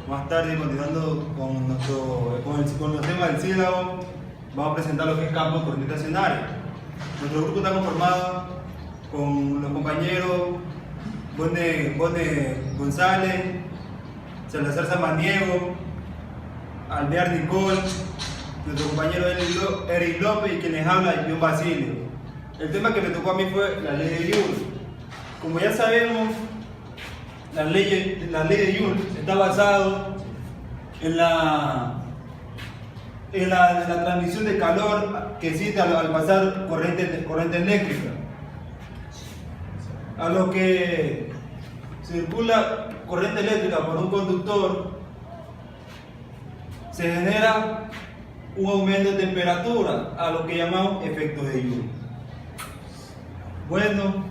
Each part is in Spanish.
Más tarde, continuando con los temas del sílabo, vamos a presentar lo que es campo corriente estacionario. Nuestro grupo está conformado con los compañeros Bone González, Salazar Samaniego, Alvear Nicole, nuestro compañero Eric López y quien les habla, John Basilio. El tema que me tocó a mí fue la ley de Joule. Como ya sabemos, la ley de Joule está basado en la transmisión de calor que existe al pasar corriente eléctrica. A lo que circula corriente eléctrica por un conductor, se genera un aumento de temperatura, a lo que llamamos efecto de Joule. Bueno,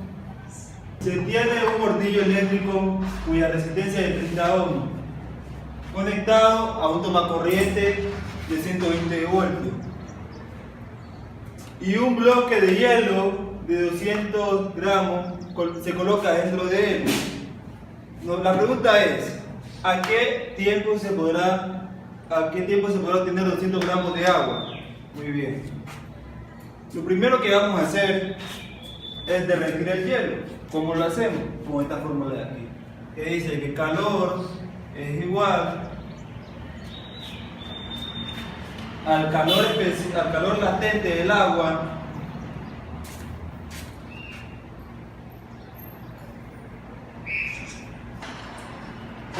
se tiene un hornillo eléctrico cuya resistencia es de 30 ohms, conectado a un tomacorriente de 120 voltios y un bloque de hielo de 200 gramos se coloca dentro de él. La pregunta es, ¿a qué tiempo se podrá obtener 200 gramos de agua? Muy bien. Lo primero que vamos a hacer es derretir el hielo. ¿Cómo lo hacemos? Con esta fórmula de aquí, que dice que calor es igual al calor latente del agua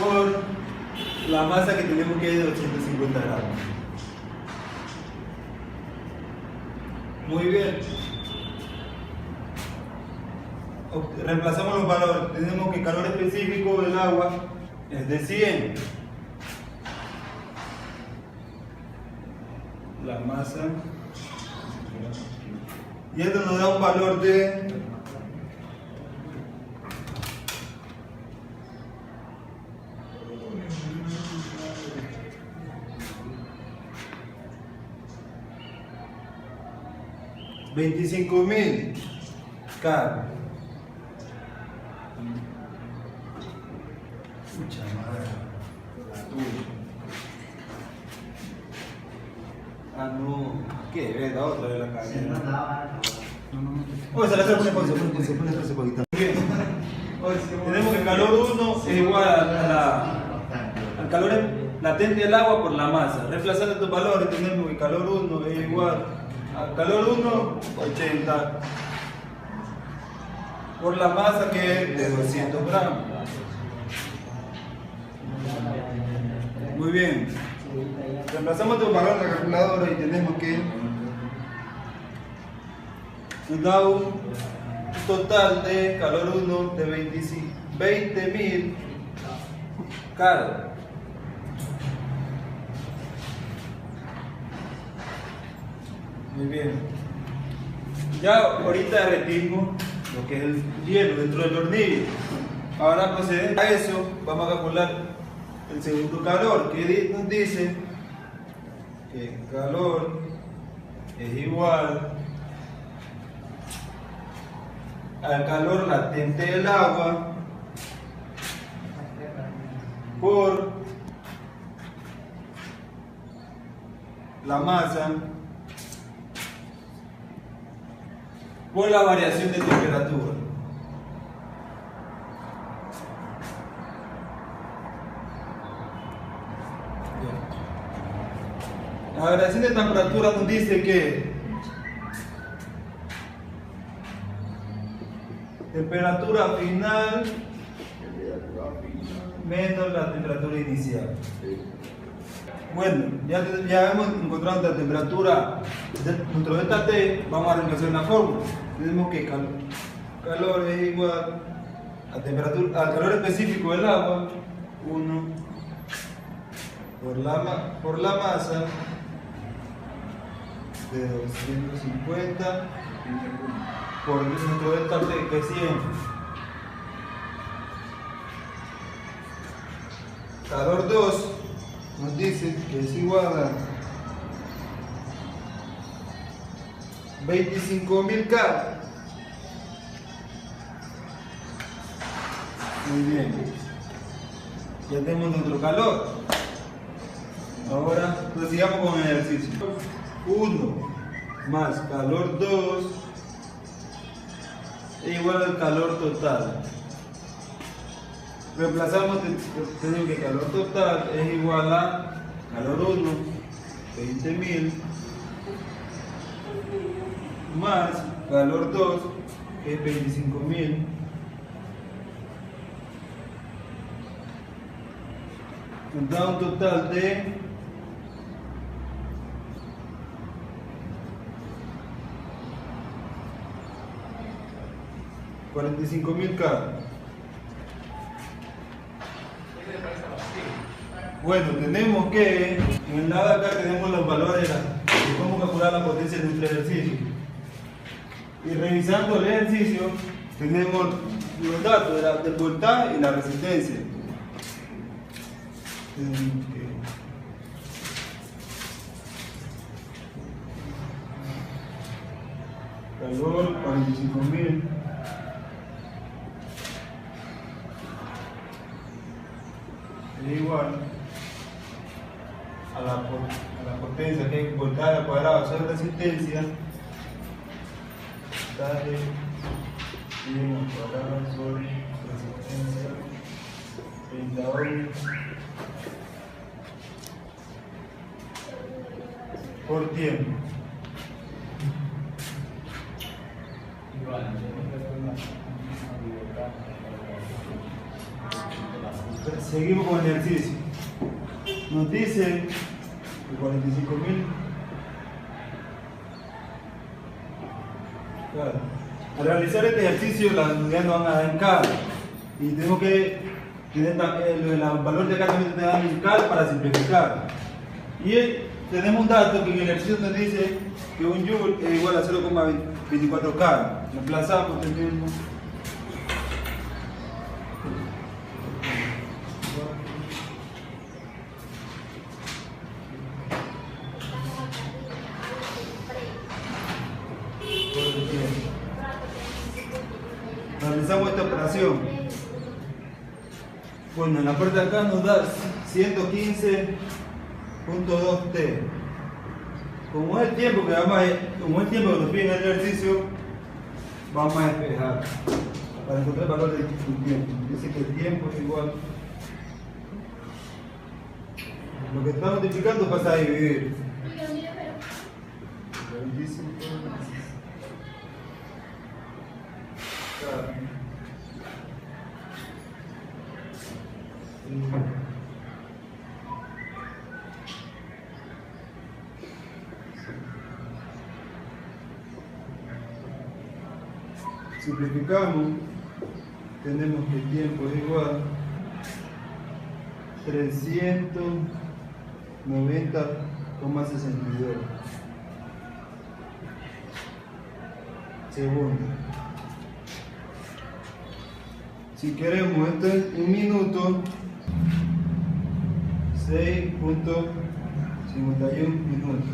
por la masa que tenemos, que es de 850 gramos. Muy bien. Reemplazamos los valores. Tenemos que el calor específico del agua es de 100. La masa. Y esto nos da un valor de 25.000 K. Mucha madre. Ah, no. ¿Qué? Ve la otra de la cadena. Oye, se la hace pone ese poquito. Bien. Tenemos que el calor 1 es igual al calor latente del agua por la masa. Reemplazando estos valores, tenemos que el calor 1 es igual al calor 1, 80, por la masa, que es de 200 gramos. Muy bien. Reemplazamos estos valores en la calculadora y tenemos que nos da un total de calor 1 de 20.000 K. Muy bien. Ya ahorita derretimos lo que es el hielo dentro del hornillo. Ahora proceder a eso, vamos a calcular el segundo calor, que nos dice que el calor es igual al calor latente del agua por la masa por la variación de temperatura. La variación de temperatura nos dice que temperatura final menos la temperatura inicial. Bueno, ya hemos encontrado la temperatura de nuestro delta T. Vamos a reemplazar una fórmula. Tenemos que calor es igual al calor específico del agua, 1 por la masa de 250 por nuestro delta T, que es 100. Calor 2 nos dice que es igual a 25.000 K. Muy bien. Ya tenemos nuestro calor. Ahora sigamos con el ejercicio. 1 más calor 2 es igual al calor total. Reemplazamos, tenemos que calor total es igual a calor 1, 20.000, más calor 2, que es 25.000, nos da un total de 45.000 cada. Bueno, tenemos que, en el lado de acá tenemos los valores de cómo calcular la potencia de nuestro ejercicio. Y revisando el ejercicio, tenemos los datos del voltaje y la resistencia. Calor 45.000. Es igual a la potencia que es voltaje al cuadrado sobre resistencia, voltaje al cuadrado sobre resistencia 30 ohms por tiempo. Seguimos con el ejercicio. Nos dice que 45.000. Claro. Al realizar este ejercicio, las unidades nos van a dar en cal. Y tenemos que tener el valor de acá también te dan en cal para simplificar. Y tenemos un dato que en el ejercicio nos dice que un joule es igual a 0,24 cal. Reemplazamos, tenemos. Realizamos esta operación. Bueno, en la parte de acá nos da 115.2 T. Como es el tiempo que nos pide en el ejercicio, vamos a despejar para encontrar el valor del tiempo. Dice que el tiempo es igual. Lo que estamos multiplicando pasa a dividir. 25. Simplificamos, tenemos que el tiempo es igual a 390,62 segundos. Si queremos, esto es un minuto, 6.51 minutos.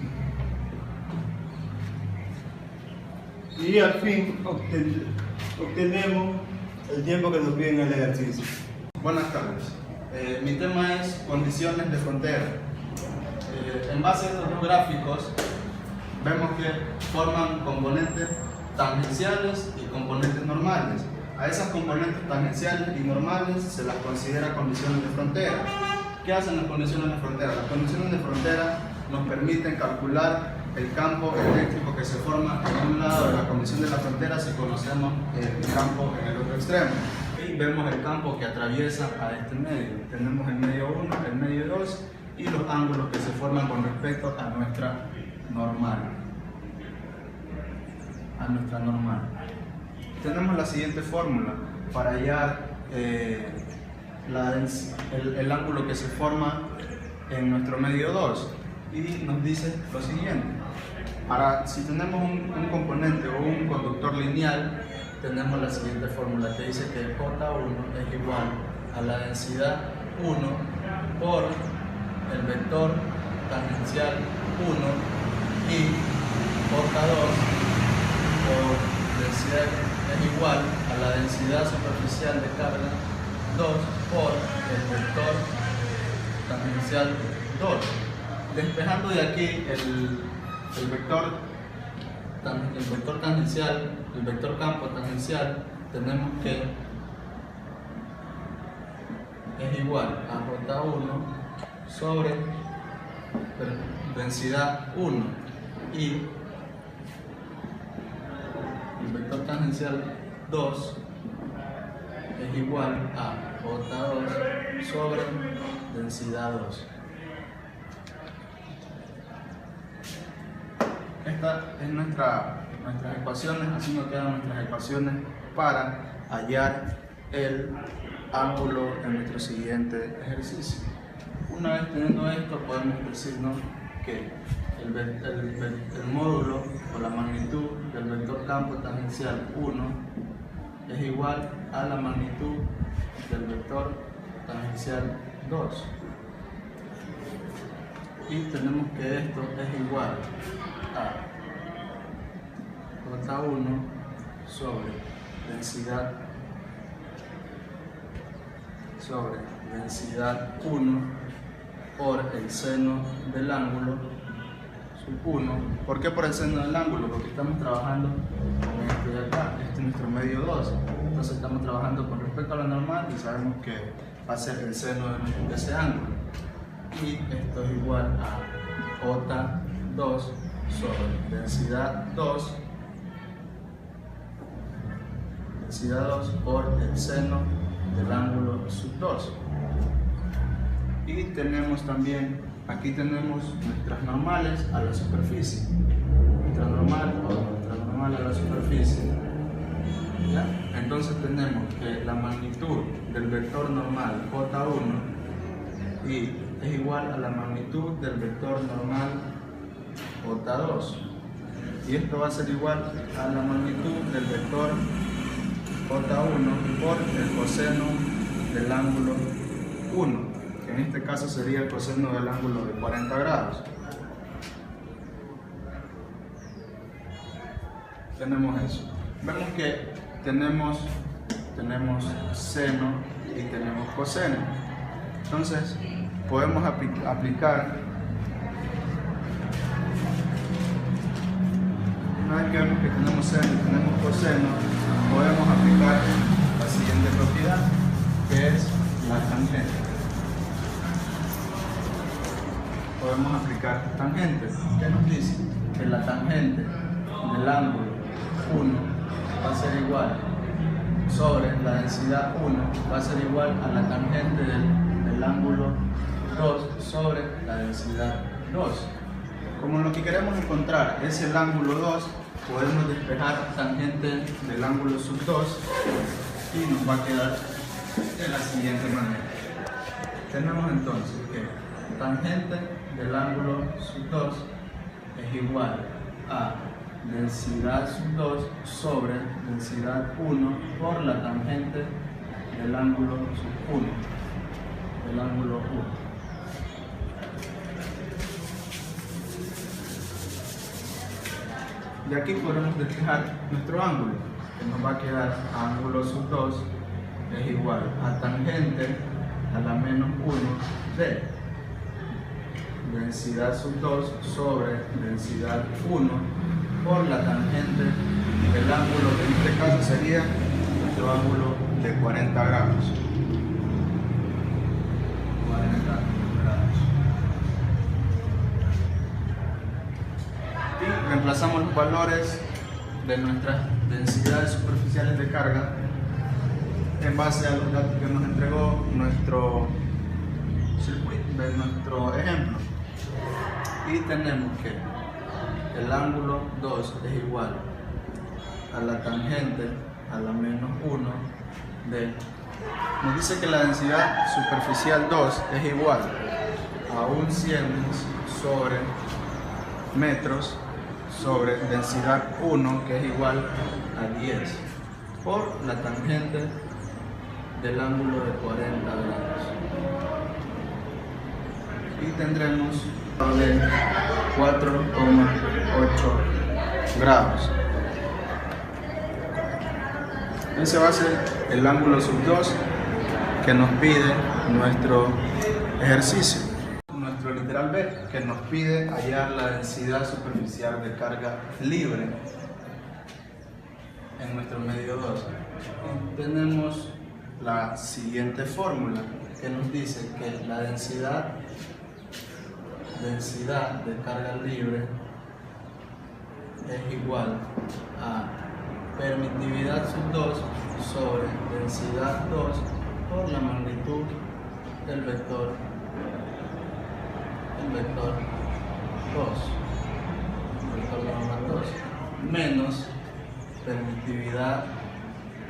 Y al fin obtenemos el tiempo que nos piden en el ejercicio. Buenas tardes. Mi tema es condiciones de frontera. En base a estos dos gráficos, vemos que forman componentes tangenciales y componentes normales. A esas componentes tangenciales y normales se las considera condiciones de frontera. ¿Qué hacen las condiciones de frontera? Las condiciones de frontera nos permiten calcular el campo eléctrico que se forma en un lado de la condición de la frontera si conocemos el campo en el otro extremo. Y vemos el campo que atraviesa a este medio. Tenemos el medio 1, el medio 2 y los ángulos que se forman con respecto a nuestra normal. Tenemos la siguiente fórmula para hallar el ángulo que se forma en nuestro medio 2 y nos dice lo siguiente. Si tenemos un componente o un conductor lineal, tenemos la siguiente fórmula que dice que J1 es igual a la densidad 1 por el vector tangencial 1 y J2 por densidad es igual a la densidad superficial de carga 2 por el vector tangencial 2. Despejando de aquí el vector tangencial, el vector campo tangencial, tenemos que es igual a J1 sobre densidad 1 y el vector tangencial 2 es igual a J2 sobre densidad 2. Estas es nuestras ecuaciones, así nos quedan nuestras ecuaciones para hallar el ángulo en nuestro siguiente ejercicio. Una vez teniendo esto, podemos decirnos que el módulo o la magnitud del vector campo tangencial 1 es igual a la magnitud del vector tangencial 2. Y tenemos que esto es igual a J1 sobre densidad 1 por el seno del ángulo sub 1. ¿Por qué por el seno del ángulo? Porque estamos trabajando con este de acá, este es nuestro medio 2. Entonces estamos trabajando con respecto a lo normal y sabemos que va a ser el seno de ese ángulo. Y esto es igual a J2 sobre densidad 2 por el seno del ángulo sub 2. Y tenemos también, aquí tenemos nuestras normales a la superficie, nuestra normal a la superficie, ¿ya? Entonces tenemos que la magnitud del vector normal J1 y es igual a la magnitud del vector normal J2, y esto va a ser igual a la magnitud del vector J1 por el coseno del ángulo 1, que en este caso sería el coseno del ángulo de 40 grados. Tenemos eso. Vemos que tenemos seno y tenemos coseno. Entonces podemos aplicar, una vez que vemos que tenemos seno y tenemos coseno, podemos aplicar la siguiente propiedad, que es la tangente. Podemos aplicar tangente. ¿Qué nos dice? Que la tangente del ángulo 1 va a ser igual sobre la densidad 1, va a ser igual a la tangente del ángulo 2 sobre la densidad 2. Como lo que queremos encontrar es el ángulo 2, podemos despejar tangente del ángulo sub 2 y nos va a quedar de la siguiente manera. Tenemos entonces que tangente del ángulo sub 2 es igual a densidad sub 2 sobre densidad 1 por la tangente del ángulo sub 1, del ángulo 1. De aquí podemos despejar nuestro ángulo, que nos va a quedar ángulo sub 2 es igual a tangente a la menos 1 de densidad sub 2 sobre densidad 1 por la tangente del ángulo, que en este caso sería nuestro ángulo de 40 grados. 40 grados. Y reemplazamos los valores de nuestras densidades superficiales de carga en base a los datos que nos entregó nuestro circuito, de nuestro ejemplo. Y tenemos que el ángulo 2 es igual a la tangente a la menos 1 de... Nos dice que la densidad superficial 2 es igual a un siemens sobre metros sobre densidad 1, que es igual a 10 por la tangente del ángulo de 40 grados. Y tendremos de 4,8 grados. Ese va a ser el ángulo sub 2 que nos pide nuestro ejercicio. Nuestro literal B, que nos pide hallar la densidad superficial de carga libre en nuestro medio 2. Tenemos la siguiente fórmula que nos dice que la densidad de carga libre es igual a permitividad sub 2 sobre densidad 2 por la magnitud del vector 2 menos permitividad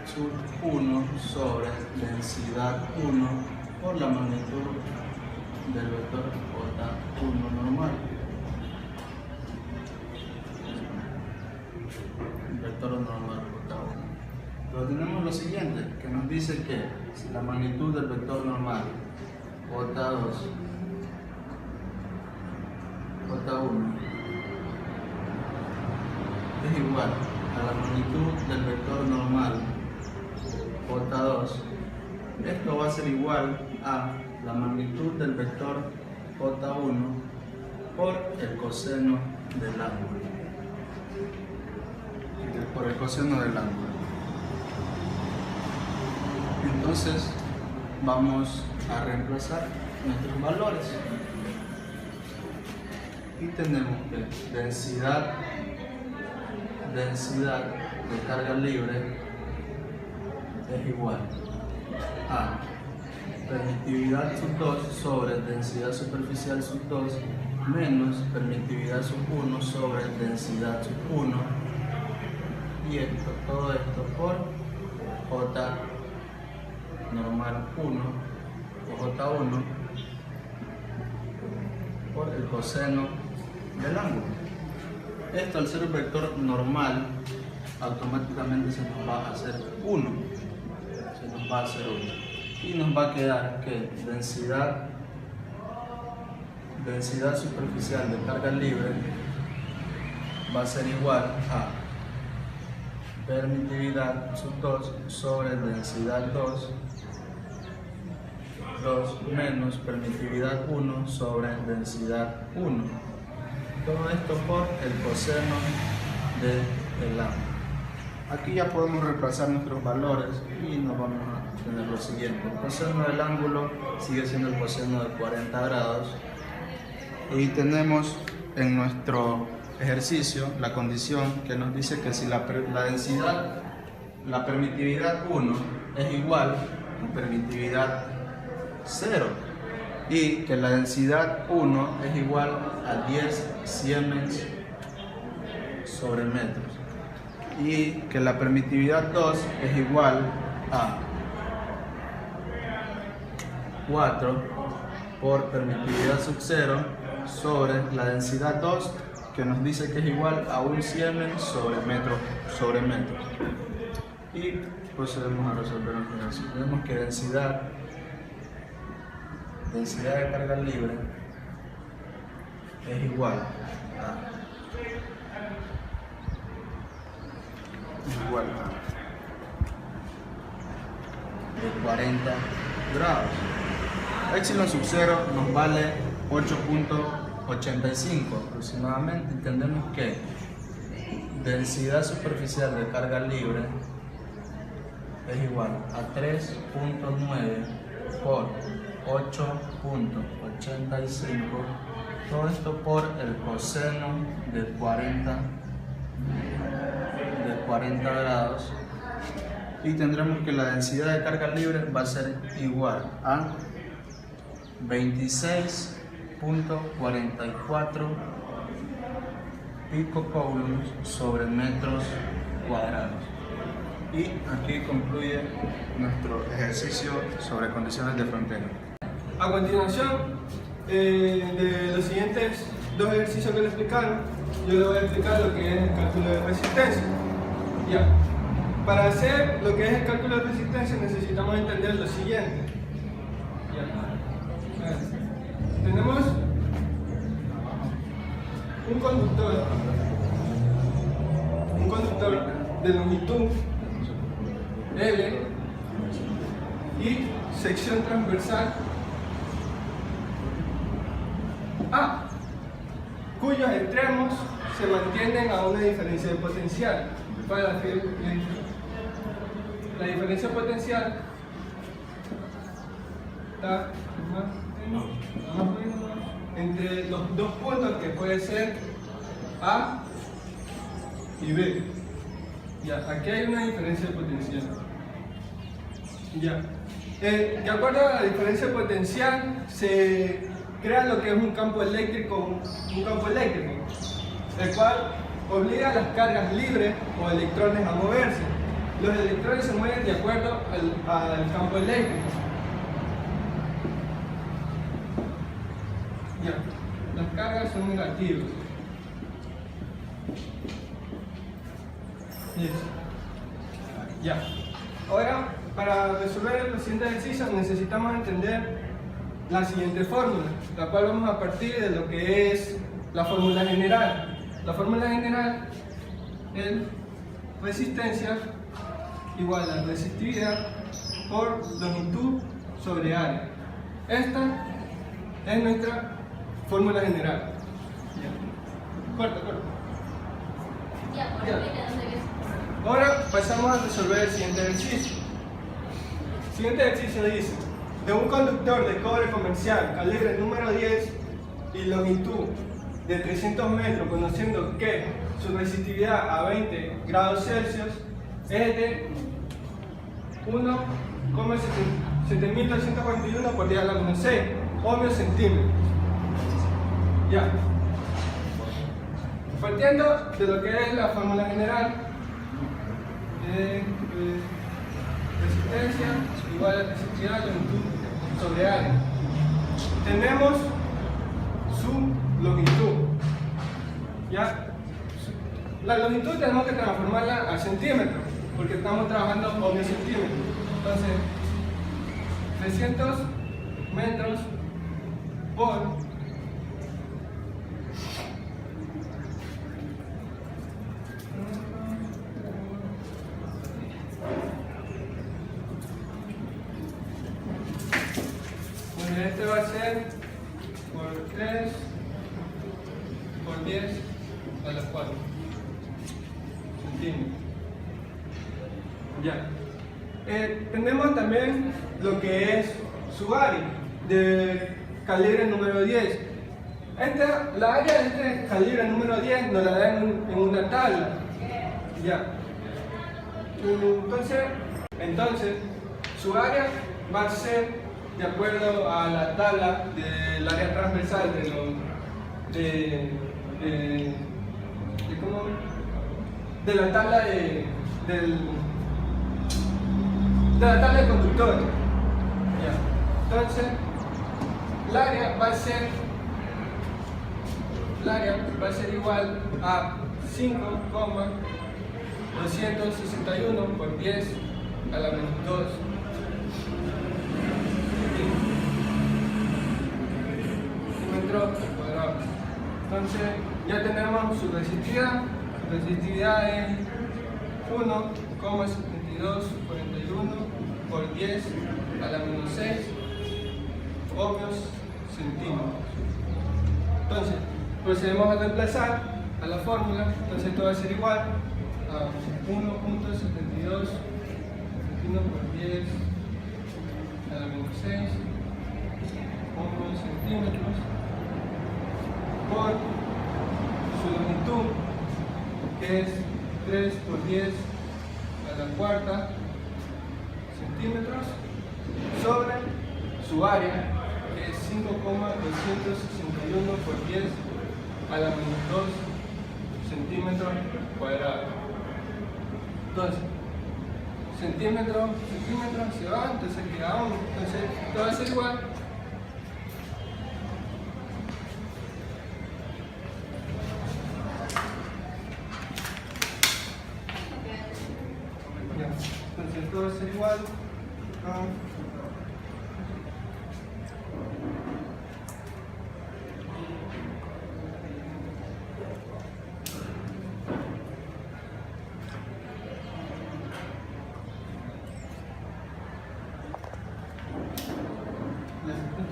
sub 1 sobre densidad 1 por la magnitud del vector J1 normal. El vector normal J1. Pero tenemos lo siguiente, que nos dice que si la magnitud del vector normal J2 J1 es igual a la magnitud del vector normal J2, esto va a ser igual a la magnitud del vector J1 por el coseno del ángulo. Por el coseno del ángulo. Entonces vamos a reemplazar nuestros valores. Y tenemos que densidad de carga libre es igual a permitividad sub 2 sobre densidad superficial sub 2 menos permitividad sub 1 sobre densidad sub 1, y todo esto por J normal 1 o J1 por el coseno del ángulo. Esto, al ser un vector normal, automáticamente se nos va a hacer 1. Y nos va a quedar que densidad superficial de carga libre va a ser igual a permitividad sub 2 sobre densidad 2 menos permitividad 1 sobre densidad 1. Todo esto por el coseno del ángulo. Aquí ya podemos reemplazar nuestros valores y nos vamos a tener lo siguiente. El coseno del ángulo sigue siendo el coseno de 40 grados. Y tenemos en nuestro ejercicio la condición que nos dice que si la permitividad 1 es igual a permitividad 0 y que la densidad 1 es igual a 10 siemens sobre metros y que la permitividad 2 es igual a 4 por permitividad sub 0 sobre la densidad 2, que nos dice que es igual a 1 siemens sobre metro. Y procedemos a resolver nuestro ejercicio. Tenemos que densidad de carga libre es igual a de 40 grados. Epsilon sub 0 nos vale 8.85 aproximadamente. Entendemos que densidad superficial de carga libre es igual a 3.9 por 8.85, todo esto por el coseno de 40 grados, y tendremos que la densidad de carga libre va a ser igual a 26.44 picocoulombs sobre metros cuadrados. Y aquí concluye nuestro ejercicio sobre condiciones de frontera. A continuación, de los siguientes dos ejercicios que le explicaron, yo le voy a explicar lo que es el cálculo de resistencia. Ya. Para hacer lo que es el cálculo de resistencia necesitamos entender lo siguiente. Ya. Tenemos un conductor de longitud L y sección transversal A, cuyos extremos se mantienen a una diferencia de potencial. Para la diferencia potencial está más o menos entre los dos puntos, que puede ser A y B. Ya, aquí hay una diferencia de potencial. Ya. De acuerdo a la diferencia de potencial, se crea lo que es un campo eléctrico, el cual obliga a las cargas libres o electrones a moverse. Los electrones se mueven de acuerdo al campo eléctrico. Ya. Las cargas son negativas. Yes. Ya. Ahora, para resolver los siguientes ejercicios necesitamos entender la siguiente fórmula, la cual vamos a partir de lo que es la fórmula general. La fórmula general es resistencia igual a resistividad por longitud sobre área. Esta es nuestra fórmula general. Ya. Corta. Ahora pasamos a resolver el siguiente ejercicio. El siguiente ejercicio dice: de un conductor de cobre comercial calibre número 10 y longitud de 300 metros, conociendo que su resistividad a 20 grados Celsius es de 1,7241 por 10 a la menos 6 ohmios centímetros. Ya. Partiendo de lo que es la fórmula general, resistencia igual a resistividad longitud sobre área. Tenemos su longitud. ¿Ya? La longitud tenemos que transformarla a centímetros, porque estamos trabajando ohmios centímetros. Entonces, 300 metros por este va a ser por 3 por 10 a la 4 centímetros. Ya. Tenemos también lo que es su área de calibre número 10. La área de este calibre número 10 nos la dan en una tabla. Ya. Entonces, su área va a ser de acuerdo a la tabla del área transversal de la tabla de la tabla de conductores. Ya. Entonces, el área va a ser igual a 5,261 por 10 a la menos 2 centímetros cuadrados. Entonces ya tenemos su resistividad. Su resistividad es 1,7241 por 10 a la menos 6 ohmios centímetros. Entonces procedemos a reemplazar a la fórmula. Entonces esto va a ser igual a 1,72 por 10 a la menos 6 ohmios centímetros por su longitud, que es 3 por 10 a la cuarta centímetros, sobre su área, que es 5,261 por 10 a la menos 2 centímetros cuadrados. Entonces, centímetro se va, entonces queda 1. Entonces, esto va a ser igual entonces esto va a ser igual a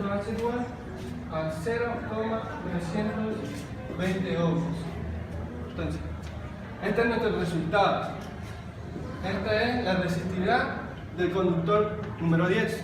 esto va a ser igual a 0,920 ohms. Entonces, este es nuestro resultado. Esta es la resistividad del conductor número 10.